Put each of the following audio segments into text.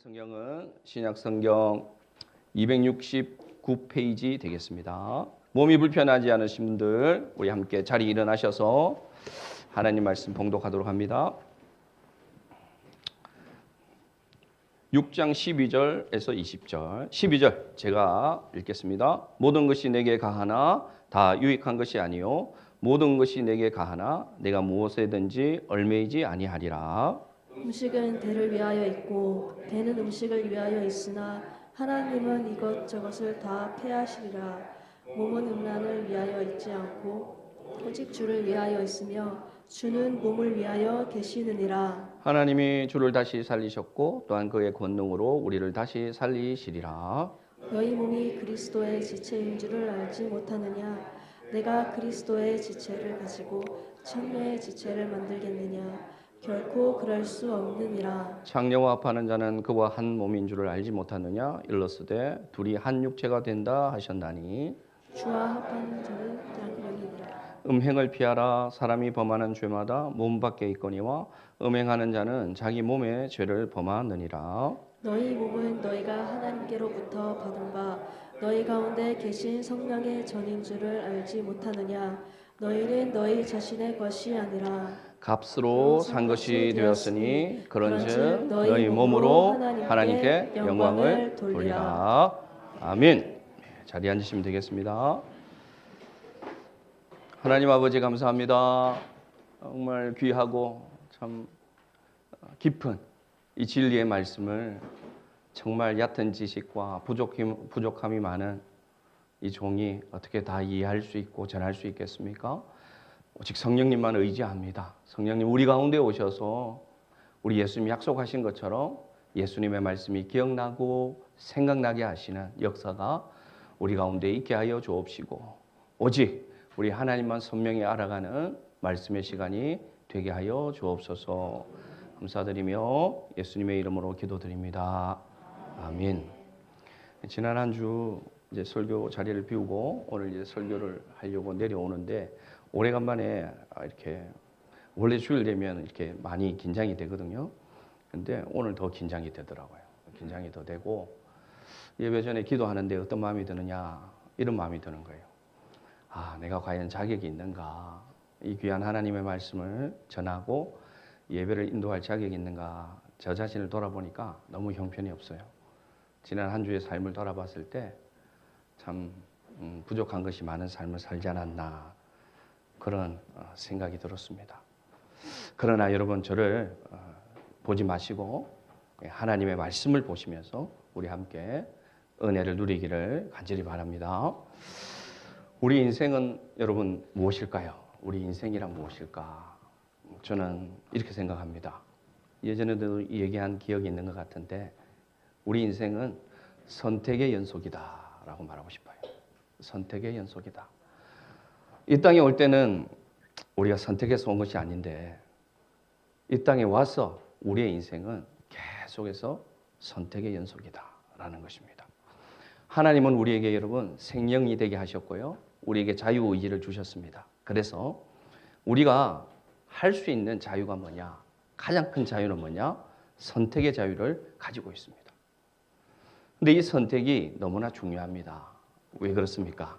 성경은 신약성경 269페이지 되겠습니다. 몸이 불편하지 않으신 분들 우리 함께 자리 일어나셔서 하나님 말씀 봉독하도록 합니다. 6장 12절에서 20절 12절 제가 읽겠습니다. 모든 것이 내게 가하나 다 유익한 것이 아니요 모든 것이 내게 가하나 내가 무엇에든지 얽매이지 아니하리라. 음식은 대를 위하여 있고 대는 음식을 위하여 있으나 하나님은 이것저것을 다 폐하시리라. 몸은 음란을 위하여 있지 않고 오직 주를 위하여 있으며 주는 몸을 위하여 계시느니라. 하나님이 주를 다시 살리셨고 또한 그의 권능으로 우리를 다시 살리시리라. 너희 몸이 그리스도의 지체인 줄을 알지 못하느냐? 내가 그리스도의 지체를 가지고 창녀의 지체를 만들겠느냐? 결코 그럴 수 없느니라. 창녀와 합하는 자는 그와 한 몸인 줄을 알지 못하느냐? 일러스되 둘이 한 육체가 된다 하셨나니 주와 합한 자는 양육이니라. 음행을 피하라. 사람이 범하는 죄마다 몸 밖에 있거니와 음행하는 자는 자기 몸의 죄를 범하느니라. 너희 몸은 너희가 하나님께로부터 받은 바 너희 가운데 계신 성령의 전인 줄을 알지 못하느냐? 너희는 너희 자신의 것이 아니라 값으로 산 것이 되었으니 그런즉 너희 몸으로 하나님께 영광을 돌리라. 아멘. 자리에 앉으시면 되겠습니다. 하나님 아버지 감사합니다. 정말 귀하고 참 깊은 이 진리의 말씀을 정말 얕은 지식과 부족함이 많은 이 종이 어떻게 다 이해할 수 있고 전할 수 있겠습니까? 오직 성령님만 의지합니다. 성령님 우리 가운데 오셔서 우리 예수님이 약속하신 것처럼 예수님의 말씀이 기억나고 생각나게 하시는 역사가 우리 가운데 있게 하여 주옵시고 오직 우리 하나님만 선명히 알아가는 말씀의 시간이 되게 하여 주옵소서. 감사드리며 예수님의 이름으로 기도드립니다. 아멘. 지난 한 주 이제 설교 자리를 비우고 오늘 이제 설교를 하려고 내려오는데 오래간만에 이렇게 원래 주일 되면 이렇게 많이 긴장이 되거든요. 근데 오늘 더 긴장이 되더라고요. 긴장이 더 되고 예배 전에 기도하는데 어떤 마음이 드느냐 이런 마음이 드는 거예요. 아, 내가 과연 자격이 있는가? 이 귀한 하나님의 말씀을 전하고 예배를 인도할 자격이 있는가? 저 자신을 돌아보니까 너무 형편이 없어요. 지난 한 주의 삶을 돌아봤을 때 참 부족한 것이 많은 삶을 살지 않았나 그런 생각이 들었습니다. 그러나 여러분 저를 보지 마시고 하나님의 말씀을 보시면서 우리 함께 은혜를 누리기를 간절히 바랍니다. 우리 인생은 여러분 무엇일까요? 우리 인생이란 무엇일까? 저는 이렇게 생각합니다. 예전에도 얘기한 기억이 있는 것 같은데 우리 인생은 선택의 연속이다 라고 말하고 싶어요. 선택의 연속이다. 이 땅에 올 때는 우리가 선택해서 온 것이 아닌데 이 땅에 와서 우리의 인생은 계속해서 선택의 연속이다 라는 것입니다. 하나님은 우리에게 여러분 생명이 되게 하셨고요. 우리에게 자유의지를 주셨습니다. 그래서 우리가 할 수 있는 자유가 뭐냐? 가장 큰 자유는 뭐냐? 선택의 자유를 가지고 있습니다. 근데 이 선택이 너무나 중요합니다. 왜 그렇습니까?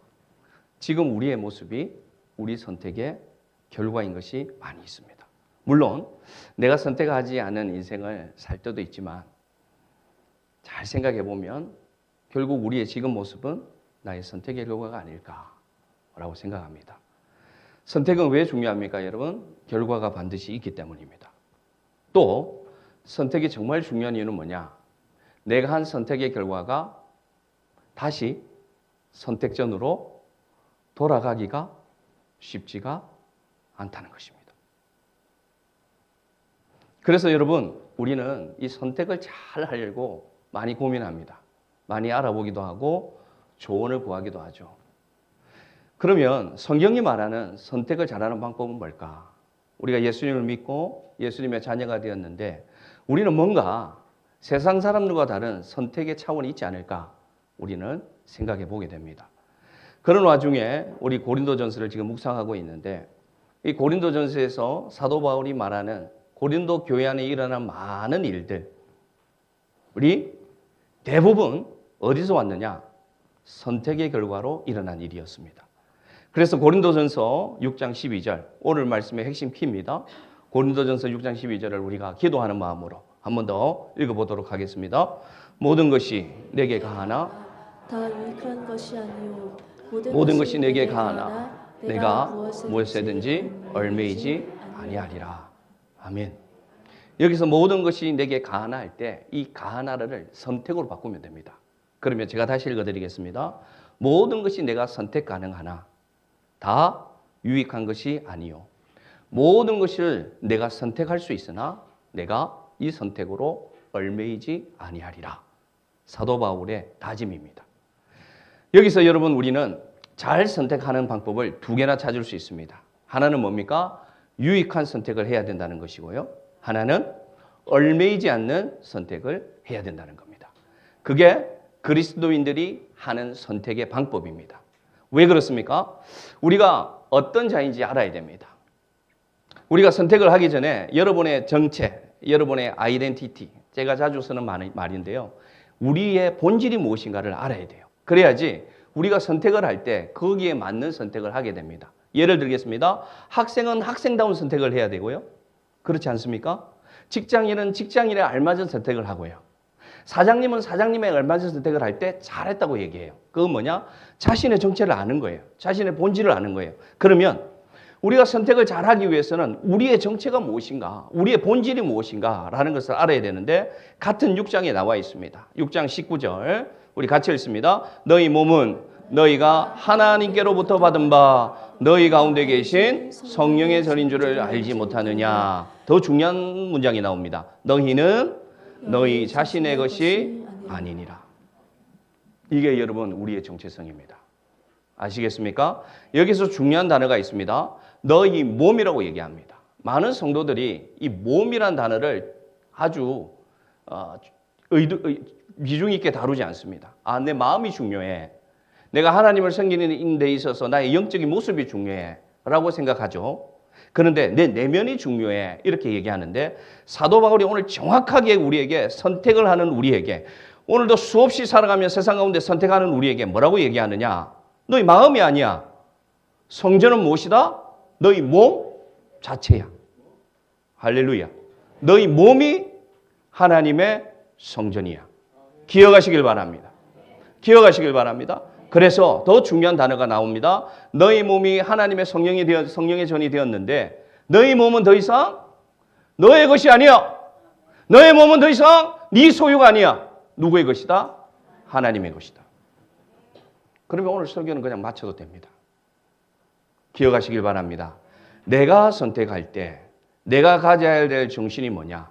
지금 우리의 모습이 우리 선택의 결과인 것이 많이 있습니다. 물론 내가 선택하지 않은 인생을 살 때도 있지만 잘 생각해 보면 결국 우리의 지금 모습은 나의 선택의 결과가 아닐까라고 생각합니다. 선택은 왜 중요합니까, 여러분? 결과가 반드시 있기 때문입니다. 또 선택이 정말 중요한 이유는 뭐냐? 내가 한 선택의 결과가 다시 선택전으로 돌아가기가 쉽지가 않다는 것입니다. 그래서 여러분 우리는 이 선택을 잘 하려고 많이 고민합니다. 많이 알아보기도 하고 조언을 구하기도 하죠. 그러면 성경이 말하는 선택을 잘하는 방법은 뭘까? 우리가 예수님을 믿고 예수님의 자녀가 되었는데 우리는 뭔가 세상 사람들과 다른 선택의 차원이 있지 않을까? 우리는 생각해 보게 됩니다. 그런 와중에 우리 고린도전서를 지금 묵상하고 있는데 이 고린도전서에서 사도 바울이 말하는 고린도 교회 안에 일어난 많은 일들 우리 대부분 어디서 왔느냐? 선택의 결과로 일어난 일이었습니다. 그래서 고린도전서 6장 12절 오늘 말씀의 핵심 키입니다. 고린도전서 6장 12절을 우리가 기도하는 마음으로 한 번 더 읽어보도록 하겠습니다. 모든 것이 내게 가하나 다 유익한 것이 아니요 모든 것이 내게 가하나 내가 무엇이든지 얽매이지 아니하리라. 아멘. 여기서 모든 것이 내게 가하나 할 때 이 가하나를 선택으로 바꾸면 됩니다. 그러면 제가 다시 읽어드리겠습니다. 모든 것이 내가 선택 가능하나 다 유익한 것이 아니요 모든 것을 내가 선택할 수 있으나 내가 이 선택으로 얽매이지 아니하리라. 사도 바울의 다짐입니다. 여기서 여러분 우리는 잘 선택하는 방법을 두 개나 찾을 수 있습니다. 하나는 뭡니까? 유익한 선택을 해야 된다는 것이고요. 하나는 얽매이지 않는 선택을 해야 된다는 겁니다. 그게 그리스도인들이 하는 선택의 방법입니다. 왜 그렇습니까? 우리가 어떤 자인지 알아야 됩니다. 우리가 선택을 하기 전에 여러분의 정체, 여러분의 아이덴티티, 제가 자주 쓰는 말인데요. 우리의 본질이 무엇인가를 알아야 돼요. 그래야지 우리가 선택을 할 때 거기에 맞는 선택을 하게 됩니다. 예를 들겠습니다. 학생은 학생다운 선택을 해야 되고요. 그렇지 않습니까? 직장인은 직장인에 알맞은 선택을 하고요. 사장님은 사장님에 알맞은 선택을 할 때 잘했다고 얘기해요. 그건 뭐냐? 자신의 정체를 아는 거예요. 자신의 본질을 아는 거예요. 그러면 우리가 선택을 잘하기 위해서는 우리의 정체가 무엇인가, 우리의 본질이 무엇인가 라는 것을 알아야 되는데 같은 6장에 나와 있습니다. 6장 19절 우리 같이 읽습니다. 너희 몸은 너희가 하나님께로부터 받은 바 너희 가운데 계신 성령의 전인 줄을 알지 못하느냐. 더 중요한 문장이 나옵니다. 너희는 너희 자신의 것이 아니니라. 이게 여러분 우리의 정체성입니다. 아시겠습니까? 여기서 중요한 단어가 있습니다. 너희 몸이라고 얘기합니다. 많은 성도들이 이 몸이란 단어를 아주 비중 있게 다루지 않습니다. 내 마음이 중요해. 내가 하나님을 섬기는 데 있어서 나의 영적인 모습이 중요해 라고 생각하죠. 그런데 내 내면이 중요해 이렇게 얘기하는데 사도 바울이 오늘 정확하게 우리에게 선택을 하는 우리에게 오늘도 수없이 살아가며 세상 가운데 선택하는 우리에게 뭐라고 얘기하느냐. 너희 마음이 아니야. 성전은 무엇이다? 너희 몸 자체야. 할렐루야. 너희 몸이 하나님의 성전이야. 기억하시길 바랍니다. 기억하시길 바랍니다. 그래서 더 중요한 단어가 나옵니다. 너희 몸이 하나님의 성령의 전이 되었는데 너희 몸은 더 이상 너의 것이 아니야. 너의 몸은 더 이상 네 소유가 아니야. 누구의 것이다? 하나님의 것이다. 그러면 오늘 설교는 그냥 마쳐도 됩니다. 기억하시길 바랍니다. 내가 선택할 때 내가 가져야 될 정신이 뭐냐?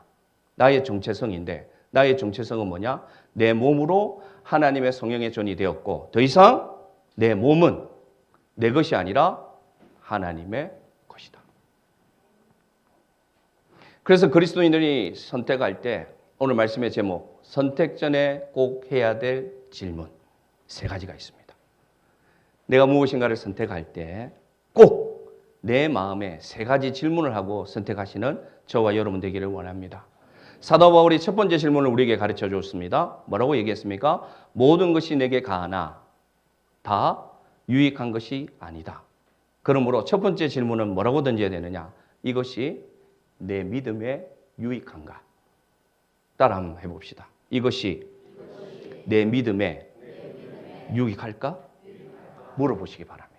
나의 정체성인데 나의 정체성은 뭐냐? 내 몸으로 하나님의 성령의 전이 되었고 더 이상 내 몸은 내 것이 아니라 하나님의 것이다. 그래서 그리스도인들이 선택할 때 오늘 말씀의 제목 선택 전에 꼭 해야 될 질문 3가지가 있습니다. 내가 무엇인가를 선택할 때 꼭 내 마음에 3가지 질문을 하고 선택하시는 저와 여러분 되기를 원합니다. 사도 바울이 첫 번째 질문을 우리에게 가르쳐 줬습니다. 뭐라고 얘기했습니까? 모든 것이 내게 가하나 다 유익한 것이 아니다. 그러므로 첫 번째 질문은 뭐라고 던져야 되느냐? 이것이 내 믿음에 유익한가? 따라 한번 해봅시다. 이것이 내 믿음에 유익할까? 물어보시기 바랍니다.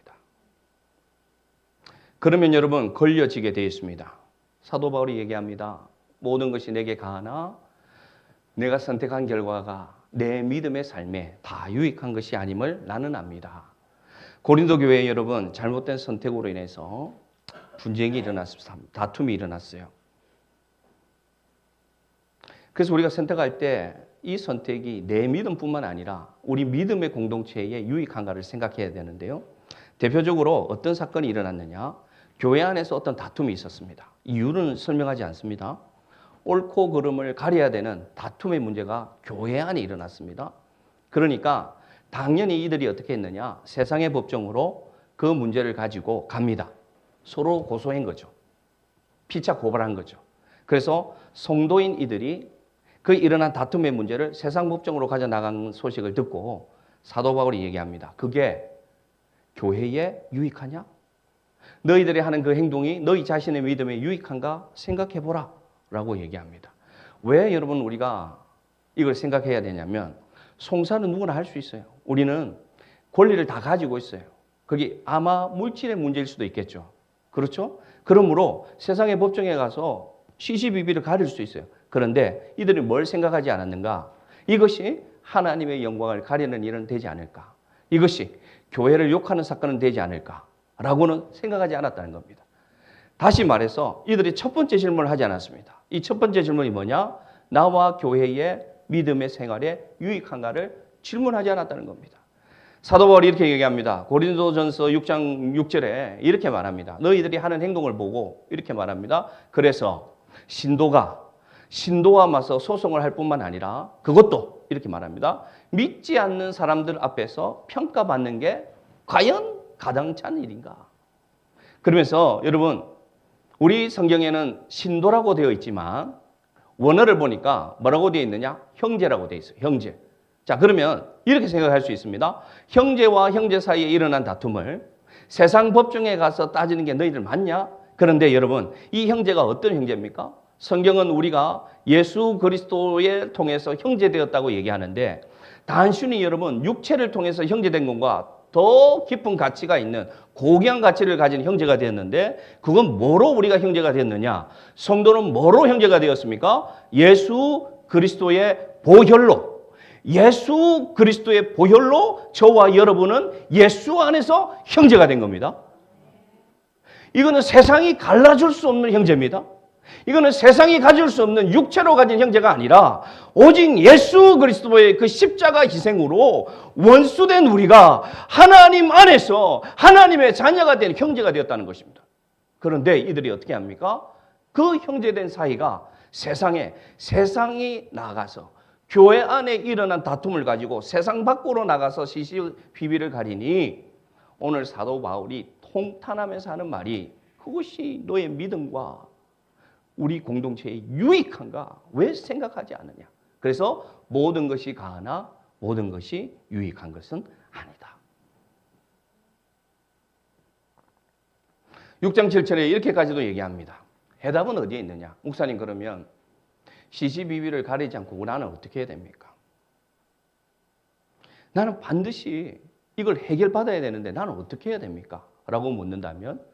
그러면 여러분 걸려지게 되어 있습니다. 사도 바울이 얘기합니다. 모든 것이 내게 가하나 내가 선택한 결과가 내 믿음의 삶에 다 유익한 것이 아님을 나는 압니다. 고린도 교회 여러분 잘못된 선택으로 인해서 분쟁이 일어났습니다. 다툼이 일어났어요. 그래서 우리가 선택할 때 이 선택이 내 믿음뿐만 아니라 우리 믿음의 공동체에 유익한가를 생각해야 되는데요. 대표적으로 어떤 사건이 일어났느냐? 교회 안에서 어떤 다툼이 있었습니다. 이유는 설명하지 않습니다. 옳고 그름을 가려야 되는 다툼의 문제가 교회 안에 일어났습니다. 그러니까 당연히 이들이 어떻게 했느냐? 세상의 법정으로 그 문제를 가지고 갑니다. 서로 고소한 거죠. 피차 고발한 거죠. 그래서 성도인 이들이 그 일어난 다툼의 문제를 세상 법정으로 가져나간 소식을 듣고 사도 바울이 얘기합니다. 그게 교회에 유익하냐? 너희들이 하는 그 행동이 너희 자신의 믿음에 유익한가 생각해보라 라고 얘기합니다. 왜 여러분 우리가 이걸 생각해야 되냐면 송사는 누구나 할 수 있어요. 우리는 권리를 다 가지고 있어요. 그게 아마 물질의 문제일 수도 있겠죠. 그렇죠? 그러므로 세상의 법정에 가서 시시비비를 가릴 수 있어요. 그런데 이들이 뭘 생각하지 않았는가? 이것이 하나님의 영광을 가리는 일은 되지 않을까? 이것이 교회를 욕하는 사건은 되지 않을까? 라고는 생각하지 않았다는 겁니다. 다시 말해서 이들이 첫 번째 질문을 하지 않았습니다. 이 첫 번째 질문이 뭐냐? 나와 교회의 믿음의 생활에 유익한가를 질문하지 않았다는 겁니다. 사도 바울이 이렇게 얘기합니다. 고린도전서 6장 6절에 이렇게 말합니다. 너희들이 하는 행동을 보고 이렇게 말합니다. 그래서 신도와 맞서 소송을 할 뿐만 아니라 그것도 이렇게 말합니다. 믿지 않는 사람들 앞에서 평가받는 게 과연 가당찬 일인가? 그러면서 여러분 우리 성경에는 신도라고 되어 있지만 원어를 보니까 뭐라고 되어 있느냐? 형제라고 되어 있어요. 형제. 자, 그러면 이렇게 생각할 수 있습니다. 형제와 형제 사이에 일어난 다툼을 세상 법정에 가서 따지는 게 너희들 맞냐? 그런데 여러분, 이 형제가 어떤 형제입니까? 성경은 우리가 예수 그리스도에 통해서 형제되었다고 얘기하는데 단순히 여러분 육체를 통해서 형제된 것과 더 깊은 가치가 있는 고귀한 가치를 가진 형제가 되었는데 그건 뭐로 우리가 형제가 되었느냐? 성도는 뭐로 형제가 되었습니까? 예수 그리스도의 보혈로. 예수 그리스도의 보혈로 저와 여러분은 예수 안에서 형제가 된 겁니다. 이거는 세상이 갈라줄 수 없는 형제입니다. 이거는 세상이 가질 수 없는 육체로 가진 형제가 아니라 오직 예수 그리스도의 그 십자가 희생으로 원수된 우리가 하나님 안에서 하나님의 자녀가 된 형제가 되었다는 것입니다. 그런데 이들이 어떻게 합니까? 그 형제된 사이가 세상이 나가서 교회 안에 일어난 다툼을 가지고 세상 밖으로 나가서 시시비비를 가리니 오늘 사도 바울이 통탄하면서 하는 말이 그것이 너의 믿음과 우리 공동체에 유익한가? 왜 생각하지 않느냐? 그래서 모든 것이 가하나 모든 것이 유익한 것은 아니다. 6장 7절에 이렇게까지도 얘기합니다. 해답은 어디에 있느냐? 목사님 그러면 시시비비를 가리지 않고 나는 어떻게 해야 됩니까? 나는 반드시 이걸 해결받아야 되는데 나는 어떻게 해야 됩니까? 라고 묻는다면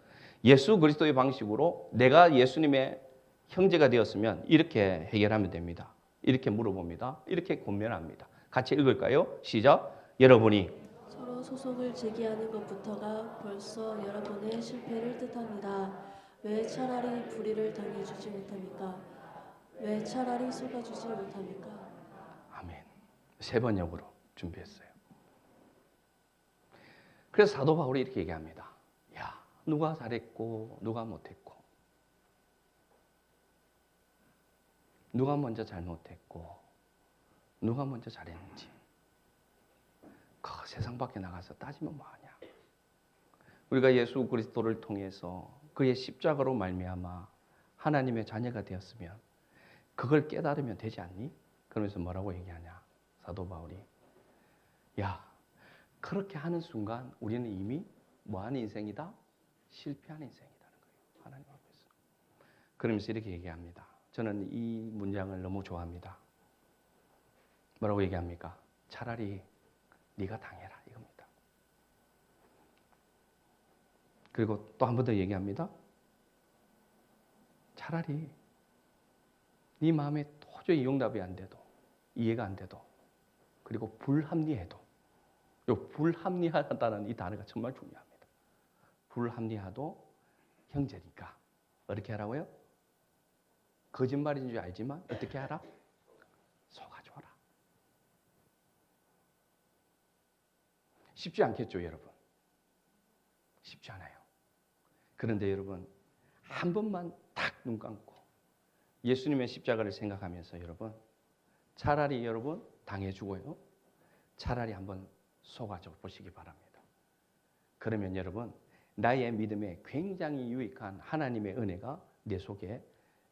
예수 그리스도의 방식으로 내가 예수님의 형제가 되었으면 이렇게 해결하면 됩니다. 이렇게 물어봅니다. 이렇게 권면합니다. 같이 읽을까요? 시작. 여러분이 서로 소송을 제기하는 것부터가 벌써 여러분의 실패를 뜻합니다. 왜 차라리 불의를 당해주지 못합니까? 왜 차라리 속아주지 못합니까? 아멘. 3번역으로 준비했어요. 그래서 사도 바울이 이렇게 얘기합니다. 야, 누가 잘했고 누가 못했고 누가 먼저 잘못했고 누가 먼저 잘했는지 그 세상 밖에 나가서 따지면 뭐하냐. 우리가 예수 그리스도를 통해서 그의 십자가로 말미암아 하나님의 자녀가 되었으면 그걸 깨달으면 되지 않니? 그러면서 뭐라고 얘기하냐. 사도 바울이 야, 그렇게 하는 순간 우리는 이미 뭐하는 인생이다? 실패한 인생이라는 거예요. 하나님 앞에서. 그러면서 이렇게 얘기합니다. 저는 이 문장을 너무 좋아합니다. 뭐라고 얘기합니까? 차라리 네가 당해라 이겁니다. 그리고 또 한 번 더 얘기합니다. 차라리 네 마음에 도저히 용납이 안 돼도 이해가 안 돼도 그리고 불합리해도 이 불합리하다는 이 단어가 정말 중요합니다. 불합리하도 형제니까 어떻게 하라고요? 거짓말인 줄 알지만 어떻게 하라? 속아줘라. 쉽지 않겠죠, 여러분? 쉽지 않아요. 그런데 여러분 한 번만 딱 눈 감고 예수님의 십자가를 생각하면서 여러분 차라리 여러분 당해주고요. 차라리 한번 속아줘 보시기 바랍니다. 그러면 여러분 나의 믿음에 굉장히 유익한 하나님의 은혜가 내 속에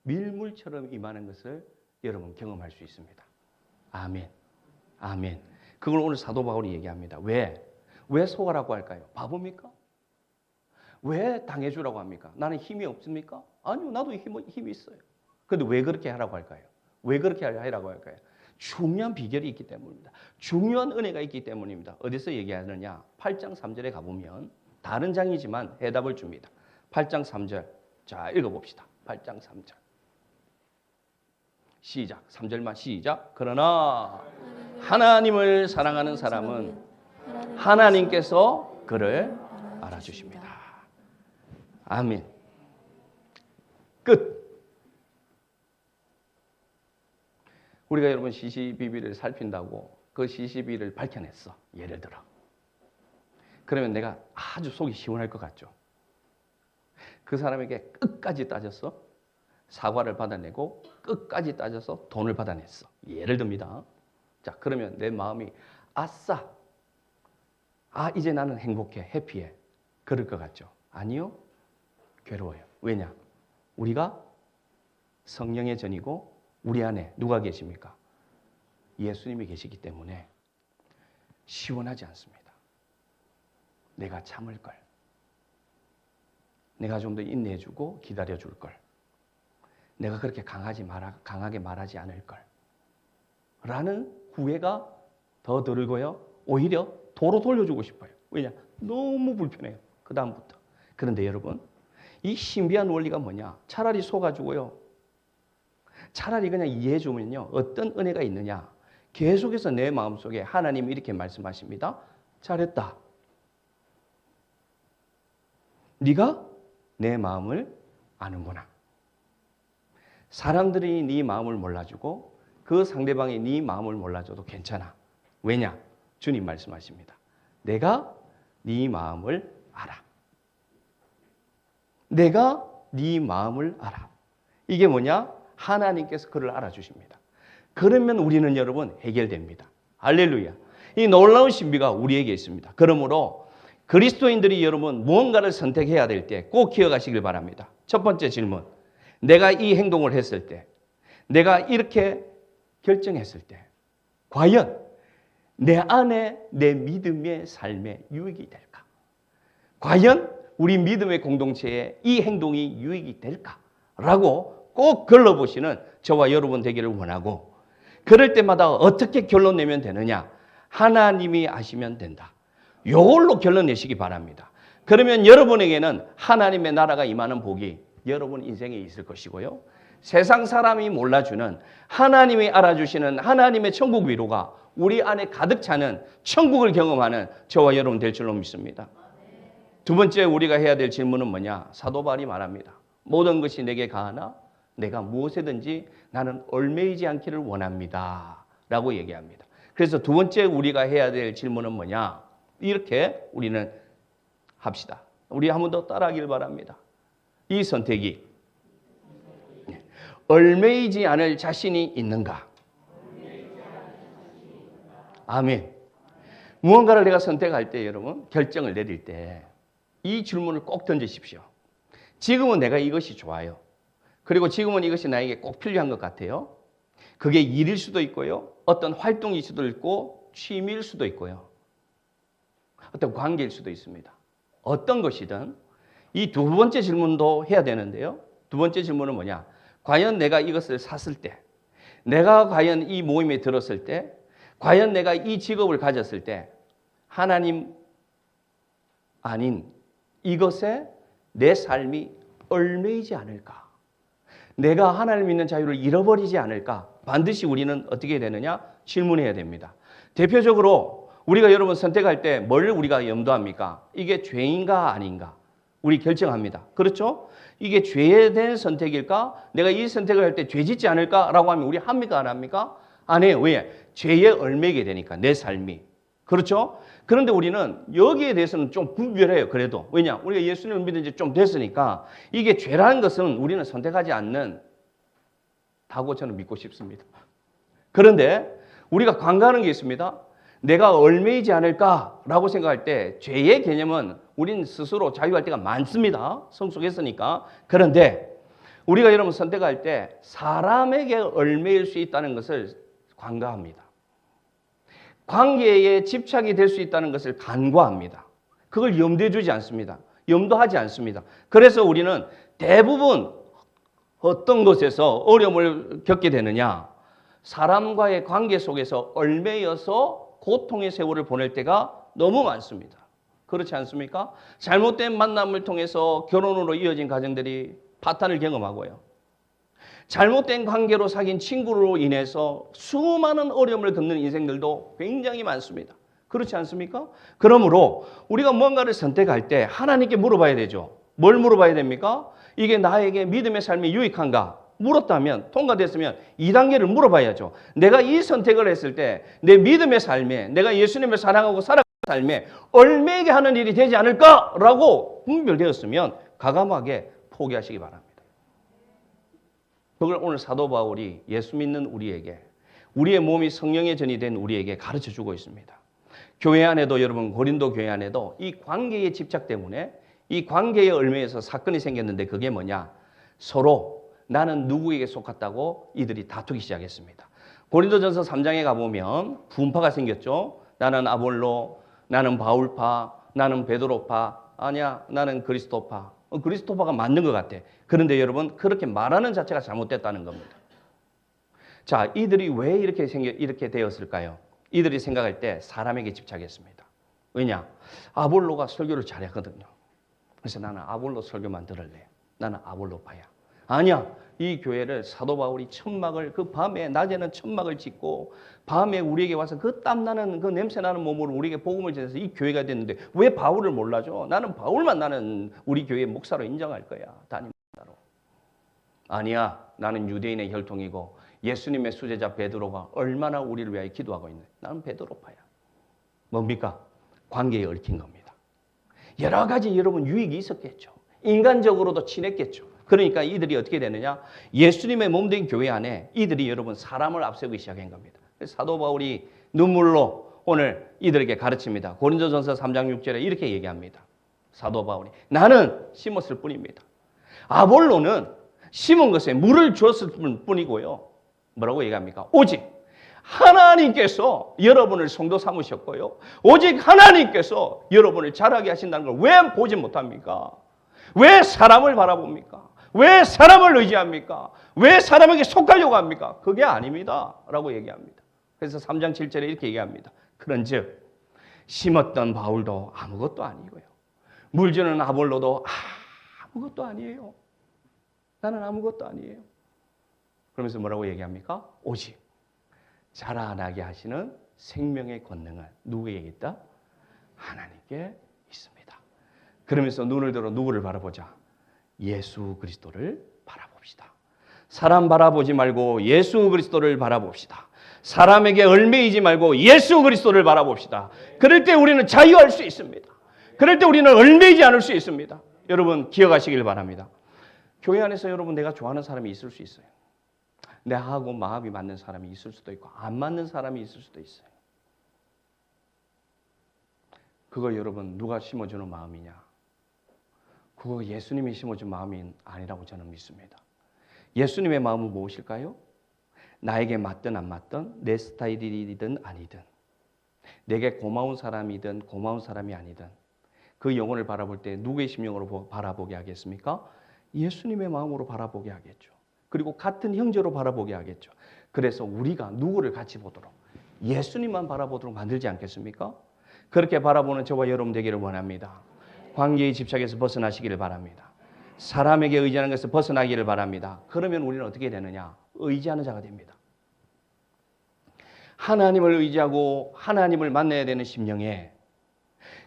밀물처럼 임하는 것을 여러분 경험할 수 있습니다. 아멘. 아멘. 그걸 오늘 사도 바울이 얘기합니다. 왜 속아라고 할까요? 바보입니까? 왜 당해주라고 합니까? 나는 힘이 없습니까? 아니요, 나도 힘이 있어요. 그런데 왜 그렇게 하라고 할까요? 왜 그렇게 하라고 할까요? 중요한 비결이 있기 때문입니다. 중요한 은혜가 있기 때문입니다. 어디서 얘기하느냐? 8장 3절에 가보면 다른 장이지만 해답을 줍니다. 8장 3절. 자, 읽어봅시다. 8장 3절. 시작. 3절만 시작. 그러나 하나님을 사랑하는 사람은 하나님께서 그를 알아주십니다. 아멘. 끝. 우리가 여러분 CCBB를 살핀다고 그 CCBB를 밝혀냈어. 예를 들어. 그러면 내가 아주 속이 시원할 것 같죠. 그 사람에게 끝까지 따졌어. 사과를 받아내고 끝까지 따져서 돈을 받아냈어. 예를 듭니다. 자, 그러면 내 마음이 아싸. 이제 나는 행복해. 해피해. 그럴 것 같죠. 아니요. 괴로워요. 왜냐? 우리가 성령의 전이고 우리 안에 누가 계십니까? 예수님이 계시기 때문에 시원하지 않습니다. 내가 참을 걸. 내가 좀 더 인내해주고 기다려줄 걸. 내가 그렇게 강하게 말하지 않을 걸. 라는 후회가 더 들고요. 오히려 도로 돌려주고 싶어요. 왜냐? 너무 불편해요. 그 다음부터. 그런데 여러분, 이 신비한 원리가 뭐냐? 차라리 속아주고요. 차라리 그냥 이해해주면요. 어떤 은혜가 있느냐? 계속해서 내 마음속에 하나님이 이렇게 말씀하십니다. 잘했다. 네가 내 마음을 아는구나. 사람들이 네 마음을 몰라주고 그 상대방이 네 마음을 몰라줘도 괜찮아. 왜냐? 주님 말씀하십니다. 내가 네 마음을 알아. 내가 네 마음을 알아. 이게 뭐냐? 하나님께서 그를 알아주십니다. 그러면 우리는 여러분 해결됩니다. 할렐루야. 이 놀라운 신비가 우리에게 있습니다. 그러므로 그리스도인들이 여러분 무언가를 선택해야 될 때 꼭 기억하시길 바랍니다. 첫 번째 질문. 내가 이 행동을 했을 때, 내가 이렇게 결정했을 때 과연 내 안에 내 믿음의 삶에 유익이 될까? 과연 우리 믿음의 공동체에 이 행동이 유익이 될까? 라고 꼭 걸러보시는 저와 여러분 되기를 원하고, 그럴 때마다 어떻게 결론 내면 되느냐? 하나님이 아시면 된다. 이걸로 결론 내시기 바랍니다. 그러면 여러분에게는 하나님의 나라가 임하는 복이 여러분 인생에 있을 것이고요. 세상 사람이 몰라주는 하나님이 알아주시는 하나님의 천국 위로가 우리 안에 가득 차는 천국을 경험하는 저와 여러분 될 줄로 믿습니다. 두 번째 우리가 해야 될 질문은 뭐냐? 사도 바울이 말합니다. 모든 것이 내게 가하나 내가 무엇에든지 나는 얽매이지 않기를 원합니다. 라고 얘기합니다. 그래서 두 번째 우리가 해야 될 질문은 뭐냐? 이렇게 우리는 합시다. 우리 한 번 더 따라하길 바랍니다. 이 선택이 얽매이지 않을 자신이 있는가? 아멘. 무언가를 내가 선택할 때 여러분 결정을 내릴 때 이 질문을 꼭 던지십시오. 지금은 내가 이것이 좋아요. 그리고 지금은 이것이 나에게 꼭 필요한 것 같아요. 그게 일일 수도 있고요. 어떤 활동일 수도 있고 취미일 수도 있고요. 어떤 관계일 수도 있습니다. 어떤 것이든 이 두 번째 질문도 해야 되는데요. 두 번째 질문은 뭐냐? 과연 내가 이것을 샀을 때, 내가 과연 이 모임에 들었을 때, 과연 내가 이 직업을 가졌을 때 하나님 아닌 이것에 내 삶이 얽매이지 않을까? 내가 하나님 믿는 자유를 잃어버리지 않을까? 반드시 우리는 어떻게 되느냐? 질문해야 됩니다. 대표적으로 우리가 여러분 선택할 때 뭘 우리가 염두합니까? 이게 죄인가 아닌가? 우리 결정합니다. 그렇죠? 이게 죄에 대한 선택일까? 내가 이 선택을 할 때 죄 짓지 않을까라고 하면 우리 합니까? 안 합니까? 안 해요. 왜? 죄에 얽매이게 되니까 내 삶이. 그렇죠? 그런데 우리는 여기에 대해서는 좀 구별해요. 그래도. 왜냐? 우리가 예수님을 믿은 지 좀 됐으니까 이게 죄라는 것은 우리는 선택하지 않는 다고 저는 믿고 싶습니다. 그런데 우리가 관가하는 게 있습니다. 내가 얽매이지 않을까라고 생각할 때 죄의 개념은 우린 스스로 자유할 때가 많습니다. 성숙했으니까. 그런데 우리가 여러분 선택할 때 사람에게 얽매일 수 있다는 것을 간과합니다. 관계에 집착이 될 수 있다는 것을 간과합니다. 그걸 염두에 두지 않습니다. 염두하지 않습니다. 그래서 우리는 대부분 어떤 것에서 어려움을 겪게 되느냐? 사람과의 관계 속에서 얽매여서 고통의 세월을 보낼 때가 너무 많습니다. 그렇지 않습니까? 잘못된 만남을 통해서 결혼으로 이어진 가정들이 파탄을 경험하고요. 잘못된 관계로 사귄 친구로 인해서 수많은 어려움을 겪는 인생들도 굉장히 많습니다. 그렇지 않습니까? 그러므로 우리가 뭔가를 선택할 때 하나님께 물어봐야 되죠. 뭘 물어봐야 됩니까? 이게 나에게 믿음의 삶이 유익한가? 물었다면, 통과됐으면 2단계를 물어봐야죠. 내가 이 선택을 했을 때 내 믿음의 삶에, 내가 예수님을 사랑하고 살아가는 삶에 얽매이게 하는 일이 되지 않을까라고 분별되었으면 과감하게 포기하시기 바랍니다. 그걸 오늘 사도 바울이 예수 믿는 우리에게, 우리의 몸이 성령의 전이 된 우리에게 가르쳐주고 있습니다. 교회 안에도, 여러분 고린도 교회 안에도 이 관계의 집착 때문에, 이 관계의 얽매여서 사건이 생겼는데, 그게 뭐냐? 서로 나는 누구에게 속았다고 이들이 다투기 시작했습니다. 고린도전서 3장에 가보면 분파가 생겼죠. 나는 아볼로, 나는 바울파, 나는 베드로파, 아니야 나는 그리스도파. 그리스도파가 맞는 것 같아. 그런데 여러분, 그렇게 말하는 자체가 잘못됐다는 겁니다. 자, 이들이 왜 이렇게 되었을까요? 이들이 생각할 때 사람에게 집착했습니다. 왜냐? 아볼로가 설교를 잘하거든요. 그래서 나는 아볼로 설교만 들을래. 나는 아볼로파야. 아니야. 이 교회를 사도 바울이 천막을, 그 밤에, 낮에는 천막을 짓고 밤에 우리에게 와서 그 땀나는, 그 냄새나는 몸으로 우리에게 복음을 전해서 이 교회가 됐는데 왜 바울을 몰라줘? 나는 바울만 나는 우리 교회 목사로 인정할 거야. 담임 목사로. 아니야. 나는 유대인의 혈통이고 예수님의 수제자 베드로가 얼마나 우리를 위하여 기도하고 있는데 나는 베드로파야. 뭡니까? 관계에 얽힌 겁니다. 여러 가지 여러분 유익이 있었겠죠. 인간적으로도 친했겠죠. 그러니까 이들이 어떻게 되느냐? 예수님의 몸된 교회 안에 이들이 여러분 사람을 앞세우기 시작한 겁니다. 사도 바울이 눈물로 오늘 이들에게 가르칩니다. 고린도전서 3장 6절에 이렇게 얘기합니다. 사도 바울이 나는 심었을 뿐입니다. 아볼로는 심은 것에 물을 주었을 뿐이고요. 뭐라고 얘기합니까? 오직 하나님께서 여러분을 성도 삼으셨고요. 오직 하나님께서 여러분을 자라게 하신다는 걸 왜 보지 못합니까? 왜 사람을 바라봅니까? 왜 사람을 의지합니까? 왜 사람에게 속하려고 합니까? 그게 아닙니다. 라고 얘기합니다. 그래서 3장 7절에 이렇게 얘기합니다. 그런즉 심었던 바울도 아무것도 아니고요. 물주는 아볼로도 아무것도 아니에요. 나는 아무것도 아니에요. 그러면서 뭐라고 얘기합니까? 오직 자라나게 하시는 생명의 권능은 누구에게 있다? 하나님께 있습니다. 그러면서 눈을 들어 누구를 바라보자? 예수 그리스도를 바라봅시다. 사람 바라보지 말고 예수 그리스도를 바라봅시다. 사람에게 얽매이지 말고 예수 그리스도를 바라봅시다. 그럴 때 우리는 자유할 수 있습니다. 그럴 때 우리는 얽매이지 않을 수 있습니다. 여러분 기억하시길 바랍니다. 교회 안에서 여러분 내가 좋아하는 사람이 있을 수 있어요. 내하고 마음이 맞는 사람이 있을 수도 있고 안 맞는 사람이 있을 수도 있어요. 그거 여러분 누가 심어주는 마음이냐? 그거 예수님이 심어준 마음이 아니라고 저는 믿습니다. 예수님의 마음은 무엇일까요? 나에게 맞든 안 맞든 내 스타일이든 아니든 내게 고마운 사람이든 고마운 사람이 아니든 그 영혼을 바라볼 때 누구의 심령으로 바라보게 하겠습니까? 예수님의 마음으로 바라보게 하겠죠. 그리고 같은 형제로 바라보게 하겠죠. 그래서 우리가 누구를 같이 보도록 예수님만 바라보도록 만들지 않겠습니까? 그렇게 바라보는 저와 여러분 되기를 원합니다. 관계의 집착에서 벗어나시기를 바랍니다. 사람에게 의지하는 것에서 벗어나기를 바랍니다. 그러면 우리는 어떻게 되느냐? 의지하는 자가 됩니다. 하나님을 의지하고 하나님을 만나야 되는 심령에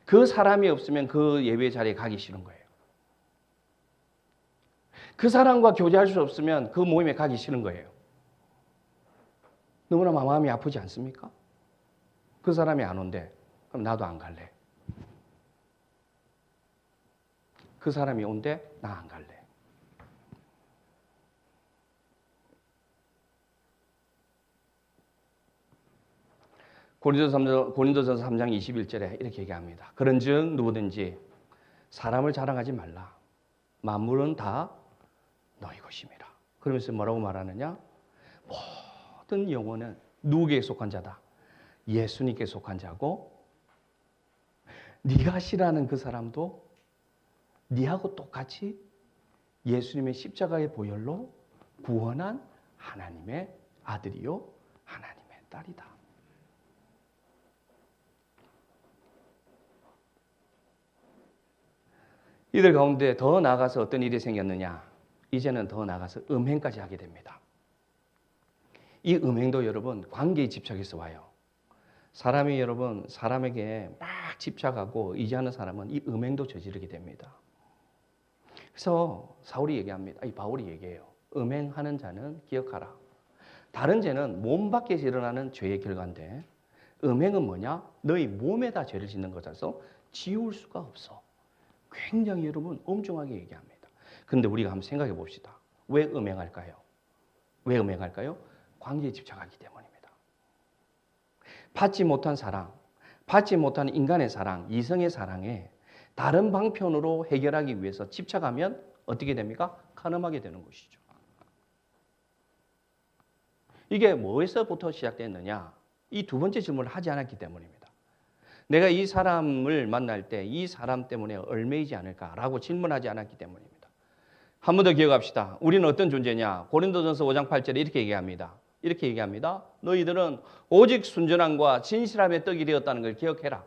그 사람이 없으면 그 예배 자리에 가기 싫은 거예요. 그 사람과 교제할 수 없으면 그 모임에 가기 싫은 거예요. 너무나 마음이 아프지 않습니까? 그 사람이 안 온대. 그럼 나도 안 갈래. 그 사람이 온대. 나 안 갈래. 고린도전서 3장 21절에 이렇게 얘기합니다. 그런즉 누구든지 사람을 자랑하지 말라. 만물은 다 너희 것임이라. 그러면서 뭐라고 말하느냐? 모든 영혼은 누구에게 속한 자다? 예수님께 속한 자고, 네가 싫어하는 그 사람도 네하고 똑같이 예수님의 십자가의 보혈로 구원한 하나님의 아들이요 하나님의 딸이다. 이들 가운데 더 나아가서 어떤 일이 생겼느냐? 이제는 더 나아가서 음행까지 하게 됩니다. 이 음행도 여러분 관계에 집착해서 와요. 사람이 여러분 사람에게 막 집착하고 의지하는 사람은 이 음행도 저지르게 됩니다. 그래서 사울이 얘기합니다. 바울이 얘기해요. 음행하는 자는 기억하라. 다른 죄는 몸 밖에서 일어나는 죄의 결과인데 음행은 뭐냐? 너희 몸에다 죄를 짓는 것이라서 지울 수가 없어. 굉장히 여러분 엄중하게 얘기합니다. 그런데 우리가 한번 생각해 봅시다. 왜 음행할까요? 왜 음행할까요? 관계에 집착하기 때문입니다. 받지 못한 사랑, 받지 못한 인간의 사랑, 이성의 사랑에 다른 방편으로 해결하기 위해서 집착하면 어떻게 됩니까? 간음하게 되는 것이죠. 이게 뭐에서부터 시작됐느냐? 이 두 번째 질문을 하지 않았기 때문입니다. 내가 이 사람을 만날 때 이 사람 때문에 얽매이지 않을까라고 질문하지 않았기 때문입니다. 한 번 더 기억합시다. 우리는 어떤 존재냐? 고린도전서 5장 8절에 이렇게 얘기합니다. 이렇게 얘기합니다. 너희들은 오직 순전함과 진실함의 떡이 되었다는 걸 기억해라.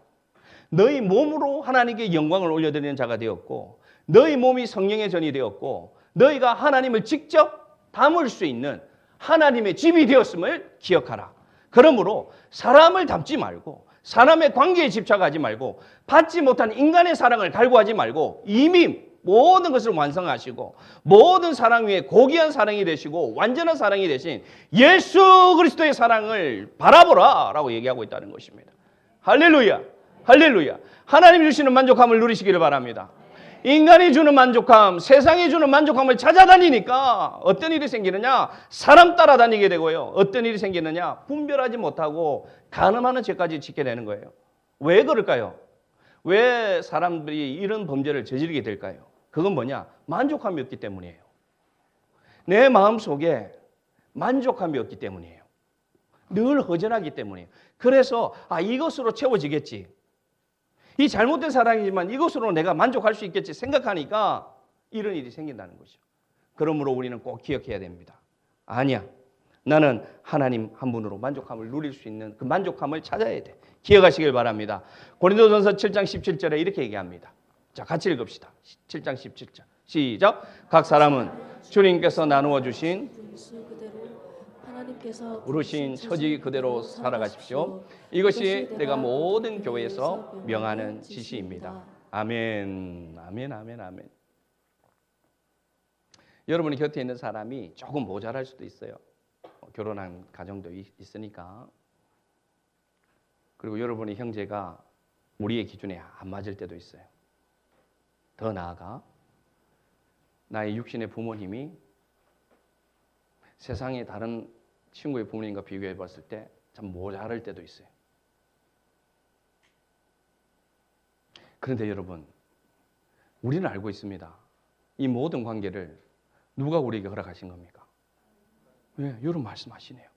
너희 몸으로 하나님께 영광을 올려드리는 자가 되었고 너희 몸이 성령의 전이 되었고 너희가 하나님을 직접 담을 수 있는 하나님의 집이 되었음을 기억하라. 그러므로 사람을 닮지 말고 사람의 관계에 집착하지 말고 받지 못한 인간의 사랑을 갈구하지 말고 이미 모든 것을 완성하시고 모든 사랑 위에 고귀한 사랑이 되시고 완전한 사랑이 되신 예수 그리스도의 사랑을 바라보라 라고 얘기하고 있다는 것입니다. 할렐루야, 할렐루야. 하나님 주시는 만족함을 누리시기를 바랍니다. 인간이 주는 만족함, 세상이 주는 만족함을 찾아다니니까 어떤 일이 생기느냐? 사람 따라다니게 되고요. 어떤 일이 생기느냐? 분별하지 못하고 간음하는 죄까지 짓게 되는 거예요. 왜 그럴까요? 왜 사람들이 이런 범죄를 저지르게 될까요? 그건 뭐냐? 만족함이 없기 때문이에요. 내 마음속에 만족함이 없기 때문이에요. 늘 허전하기 때문이에요. 그래서 이것으로 채워지겠지. 이 잘못된 사랑이지만 이것으로 내가 만족할 수 있겠지 생각하니까 이런 일이 생긴다는 거죠. 그러므로 우리는 꼭 기억해야 됩니다. 아니야. 나는 하나님 한 분으로 만족함을 누릴 수 있는 그 만족함을 찾아야 돼. 기억하시길 바랍니다. 고린도전서 7장 17절에 이렇게 얘기합니다. 자, 같이 읽읍시다. 7장 17절. 시작. 각 사람은 주님께서 나누어 주신 분수 그대로 하나님께서 부르신 처지 그대로 살아가십시오. 이것이 내가 모든 교회에서 명하는 지시입니다. 아멘, 아멘, 아멘, 아멘. 여러분이 곁에 있는 사람이 조금 모자랄 수도 있어요. 결혼한 가정도 있으니까. 그리고 여러분의 형제가 우리의 기준에 안 맞을 때도 있어요. 더 나아가 나의 육신의 부모님이 세상의 다른 친구의 부모님과 비교해 봤을 때 참 모자랄 때도 있어요. 그런데 여러분, 우리는 알고 있습니다. 이 모든 관계를 누가 우리에게 허락하신 겁니까? 왜? 여러분 말씀하시네요.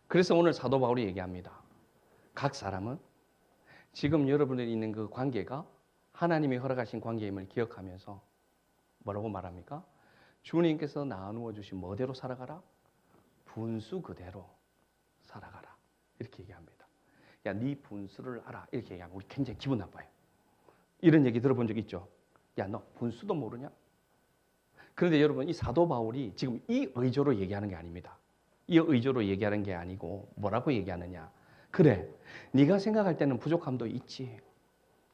그래서 오늘 사도 바울이 얘기합니다. 각 사람은 지금 여러분들이 있는 그 관계가 하나님이 허락하신 관계임을 기억하면서 뭐라고 말합니까? 주님께서 나누어 주신 뭐대로 살아가라? 분수 그대로 살아가라. 이렇게 얘기합니다. 야, 네 분수를 알아. 이렇게 얘기하면 우리 굉장히 기분 나빠요. 이런 얘기 들어본 적 있죠? 야, 너 분수도 모르냐? 그런데 여러분, 이 사도 바울이 지금 이 의조로 얘기하는 게 아닙니다. 이 의조로 얘기하는 게 아니고 뭐라고 얘기하느냐? 그래, 네가 생각할 때는 부족함도 있지.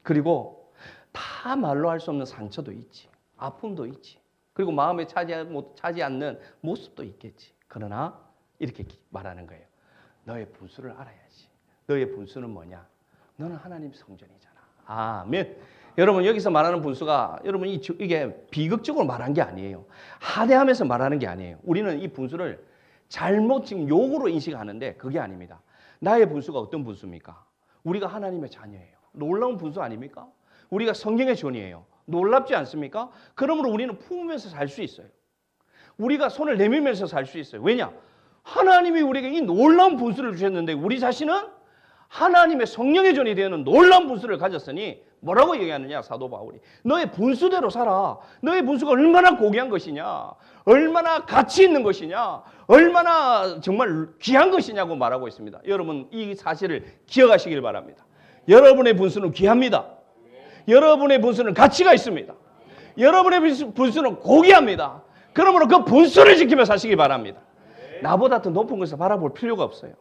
그리고 다 말로 할 수 없는 상처도 있지. 아픔도 있지. 그리고 마음에 차지 않는 모습도 있겠지. 그러나 이렇게 말하는 거예요. 너의 분수를 알아야지. 너의 분수는 뭐냐? 너는 하나님 성전이잖아. 아멘. 여러분, 여기서 말하는 분수가 여러분 이게 비극적으로 말한 게 아니에요. 하대하면서 말하는 게 아니에요. 우리는 이 분수를 잘못 지금 욕으로 인식하는데 그게 아닙니다. 나의 분수가 어떤 분수입니까? 우리가 하나님의 자녀예요. 놀라운 분수 아닙니까? 우리가 성경의 존이에요. 놀랍지 않습니까? 그러므로 우리는 품으면서 살 수 있어요. 우리가 손을 내밀면서 살 수 있어요. 왜냐? 하나님이 우리에게 이 놀라운 분수를 주셨는데 우리 자신은 하나님의 성령의 존이 되는 놀라운 분수를 가졌으니 뭐라고 얘기하느냐? 사도 바울이 너의 분수대로 살아. 너의 분수가 얼마나 고귀한 것이냐, 얼마나 가치 있는 것이냐, 얼마나 정말 귀한 것이냐고 말하고 있습니다. 여러분 이 사실을 기억하시길 바랍니다. 여러분의 분수는 귀합니다. 여러분의 분수는 가치가 있습니다. 여러분의 분수는 고귀합니다. 그러므로 그 분수를 지키며 사시기 바랍니다. 나보다 더 높은 것을 바라볼 필요가 없어요.